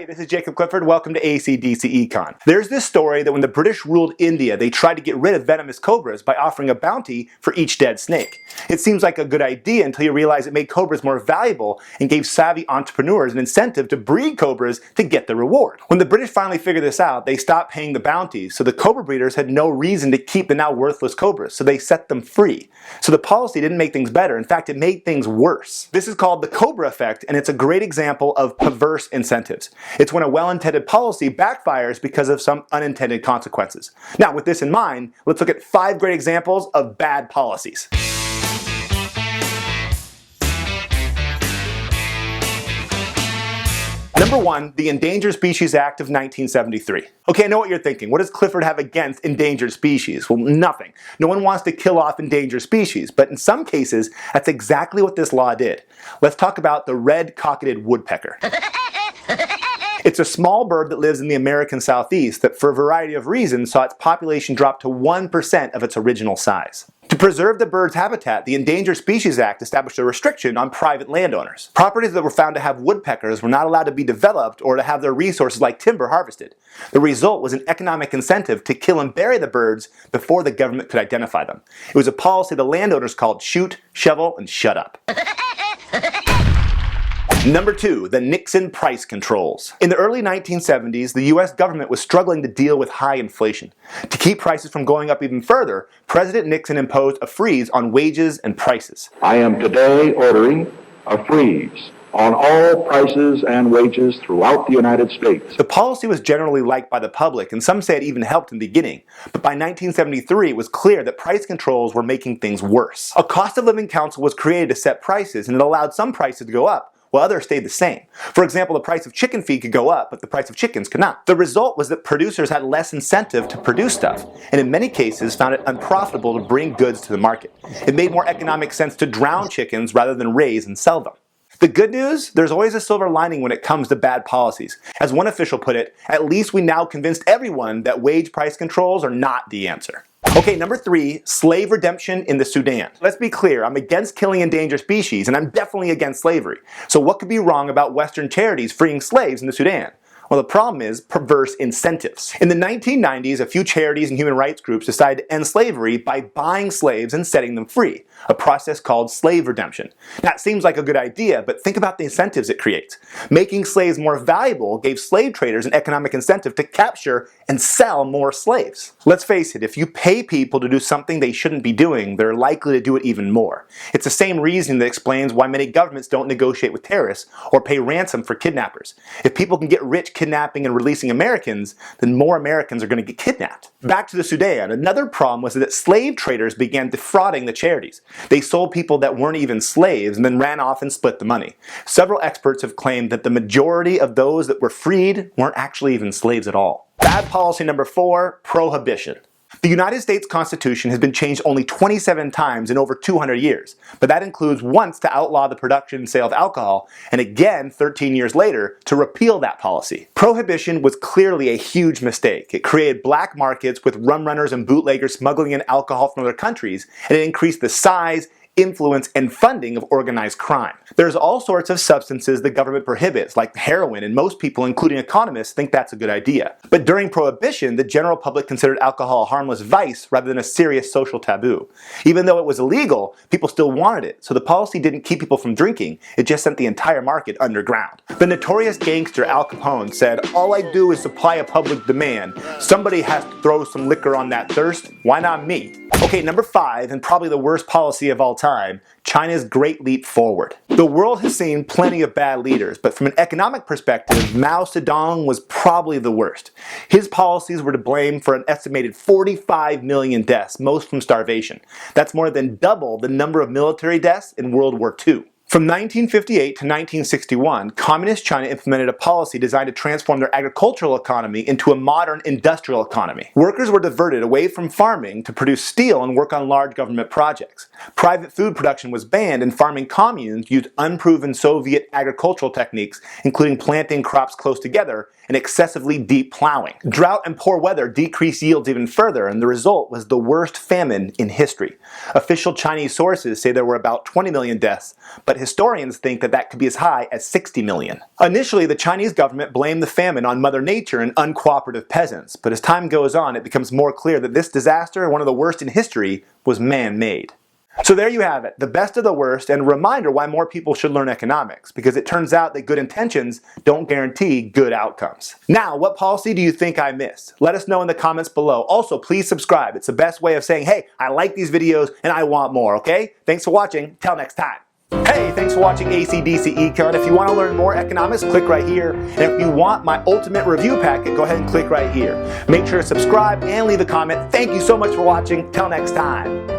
Hi, this is Jacob Clifford. Welcome to AC/DC Econ. There's this story that when the British ruled India, they tried to get rid of venomous cobras by offering a bounty for each dead snake. It seems like a good idea until you realize it made cobras more valuable and gave savvy entrepreneurs an incentive to breed cobras to get the reward. When the British finally figured this out, they stopped paying the bounties, so the cobra breeders had no reason to keep the now worthless cobras, so they set them free. So the policy didn't make things better. In fact, it made things worse. This is called the cobra effect, and it's a great example of perverse incentives. It's when a well-intended policy backfires because of some unintended consequences. Now, with this in mind, let's look at 5 great examples of bad policies. Number 1, the Endangered Species Act of 1973. Okay, I know what you're thinking. What does Clifford have against endangered species? Well, nothing. No one wants to kill off endangered species, but in some cases, that's exactly what this law did. Let's talk about the red-cocketed woodpecker. It's a small bird that lives in the American Southeast that, for a variety of reasons, saw its population drop to 1% of its original size. To preserve the bird's habitat, the Endangered Species Act established a restriction on private landowners. Properties that were found to have woodpeckers were not allowed to be developed or to have their resources like timber harvested. The result was an economic incentive to kill and bury the birds before the government could identify them. It was a policy the landowners called shoot, shovel, and shut up. Number 2, the Nixon price controls. In the early 1970s, the US government was struggling to deal with high inflation. To keep prices from going up even further, President Nixon imposed a freeze on wages and prices. I am today ordering a freeze on all prices and wages throughout the United States. The policy was generally liked by the public, and some say it even helped in the beginning. But by 1973, it was clear that price controls were making things worse. A cost of living council was created to set prices, and it allowed some prices to go up, while others stayed the same. For example, the price of chicken feed could go up, but the price of chickens could not. The result was that producers had less incentive to produce stuff, and in many cases found it unprofitable to bring goods to the market. It made more economic sense to drown chickens rather than raise and sell them. The good news? There's always a silver lining when it comes to bad policies. As one official put it, at least we now convinced everyone that wage price controls are not the answer. Okay, number 3, slave redemption in the Sudan. Let's be clear, I'm against killing endangered species, and I'm definitely against slavery. So what could be wrong about Western charities freeing slaves in the Sudan? Well, the problem is perverse incentives. In the 1990s, a few charities and human rights groups decided to end slavery by buying slaves and setting them free, a process called slave redemption. That seems like a good idea, but think about the incentives it creates. Making slaves more valuable gave slave traders an economic incentive to capture and sell more slaves. Let's face it, if you pay people to do something they shouldn't be doing, they're likely to do it even more. It's the same reasoning that explains why many governments don't negotiate with terrorists or pay ransom for kidnappers. If people can get rich kidnapping and releasing Americans, then more Americans are going to get kidnapped. Back to the Sudan, another problem was that slave traders began defrauding the charities. They sold people that weren't even slaves and then ran off and split the money. Several experts have claimed that the majority of those that were freed weren't actually even slaves at all. Bad policy number 4, prohibition. The United States Constitution has been changed only 27 times in over 200 years, but that includes once to outlaw the production and sale of alcohol, and again 13 years later to repeal that policy. Prohibition was clearly a huge mistake. It created black markets with rum runners and bootleggers smuggling in alcohol from other countries, and it increased the size, influence, and funding of organized crime. There's all sorts of substances the government prohibits, like heroin, and most people, including economists, think that's a good idea. But during Prohibition, the general public considered alcohol a harmless vice rather than a serious social taboo. Even though it was illegal, people still wanted it, so the policy didn't keep people from drinking, it just sent the entire market underground. The notorious gangster Al Capone said, "All I do is supply a public demand. Somebody has to throw some liquor on that thirst. Why not me?" Okay, number 5, and probably the worst policy of all time, China's Great Leap Forward. The world has seen plenty of bad leaders, but from an economic perspective, Mao Zedong was probably the worst. His policies were to blame for an estimated 45 million deaths, most from starvation. That's more than double the number of military deaths in World War II. From 1958 to 1961, Communist China implemented a policy designed to transform their agricultural economy into a modern industrial economy. Workers were diverted away from farming to produce steel and work on large government projects. Private food production was banned, and farming communes used unproven Soviet agricultural techniques, including planting crops close together and excessively deep plowing. Drought and poor weather decreased yields even further, and the result was the worst famine in history. Official Chinese sources say there were about 20 million deaths, but historians think that that could be as high as 60 million. Initially, the Chinese government blamed the famine on Mother Nature and uncooperative peasants, but as time goes on, it becomes more clear that this disaster, one of the worst in history, was man-made. So there you have it, the best of the worst, and a reminder why more people should learn economics, because it turns out that good intentions don't guarantee good outcomes. Now, what policy do you think I missed? Let us know in the comments below. Also, please subscribe. It's the best way of saying, hey, I like these videos and I want more, okay? Thanks for watching. Till next time. Hey, thanks for watching AC/DC Econ. If you want to learn more economics, click right here. And if you want my ultimate review packet, go ahead and click right here. Make sure to subscribe and leave a comment. Thank you so much for watching. Till next time.